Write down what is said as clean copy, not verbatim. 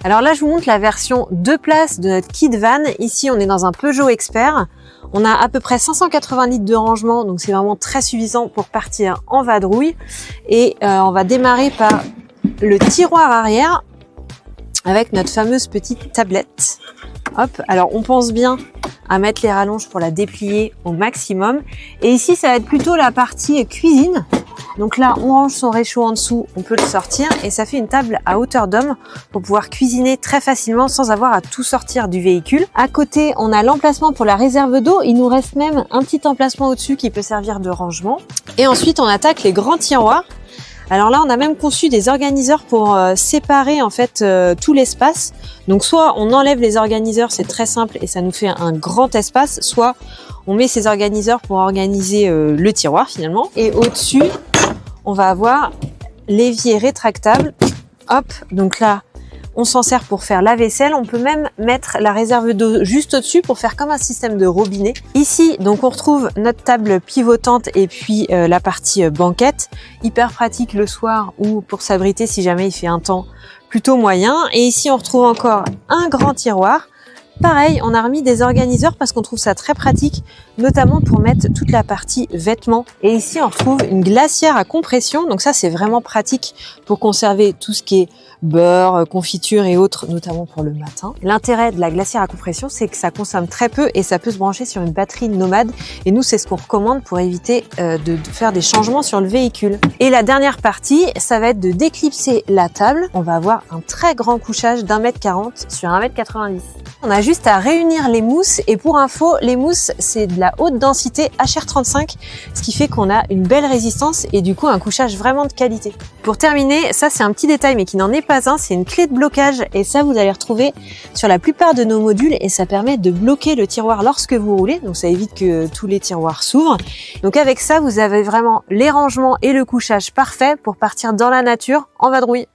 Alors là, je vous montre la version 2 places de notre kit van. Ici, on est dans un Peugeot Expert. On a à peu près 580 litres de rangement, donc c'est vraiment très suffisant pour partir en vadrouille. Et on va démarrer par le tiroir arrière avec notre fameuse petite tablette. Hop, alors on pense bien à mettre les rallonges pour la déplier au maximum. Et ici, ça va être plutôt la partie cuisine. Donc là, on range son réchaud en dessous, on peut le sortir et ça fait une table à hauteur d'homme pour pouvoir cuisiner très facilement sans avoir à tout sortir du véhicule. À côté, on a l'emplacement pour la réserve d'eau. Il nous reste même un petit emplacement au-dessus qui peut servir de rangement. Et ensuite, on attaque les grands tiroirs. Alors là, on a même conçu des organiseurs pour séparer en fait tout l'espace. Donc soit on enlève les organiseurs, c'est très simple et ça nous fait un grand espace, soit on met ces organiseurs pour organiser le tiroir finalement. Et au-dessus, on va avoir l'évier rétractable. Hop, donc là, on s'en sert pour faire la vaisselle. On peut même mettre la réserve d'eau juste au-dessus pour faire comme un système de robinet. Ici, donc on retrouve notre table pivotante et puis la partie banquette. Hyper pratique le soir ou pour s'abriter si jamais il fait un temps plutôt moyen. Et ici, on retrouve encore un grand tiroir. Pareil, on a remis des organiseurs parce qu'on trouve ça très pratique, notamment pour mettre toute la partie vêtements. Et ici, on retrouve une glacière à compression. Donc ça, c'est vraiment pratique pour conserver tout ce qui est beurre, confiture et autres, notamment pour le matin. L'intérêt de la glacière à compression, c'est que ça consomme très peu et ça peut se brancher sur une batterie nomade. Et nous, c'est ce qu'on recommande pour éviter de faire des changements sur le véhicule. Et la dernière partie, ça va être de déclipser la table. On va avoir un très grand couchage d'1,40 m sur 1,90 m. On a juste à réunir les mousses et pour info, les mousses, c'est de la haute densité HR35, ce qui fait qu'on a une belle résistance et du coup un couchage vraiment de qualité. Pour terminer, ça c'est un petit détail mais qui n'en est pas un, c'est une clé de blocage et ça vous allez retrouver sur la plupart de nos modules et ça permet de bloquer le tiroir lorsque vous roulez, donc ça évite que tous les tiroirs s'ouvrent. Donc avec ça, vous avez vraiment les rangements et le couchage parfait pour partir dans la nature en vadrouille.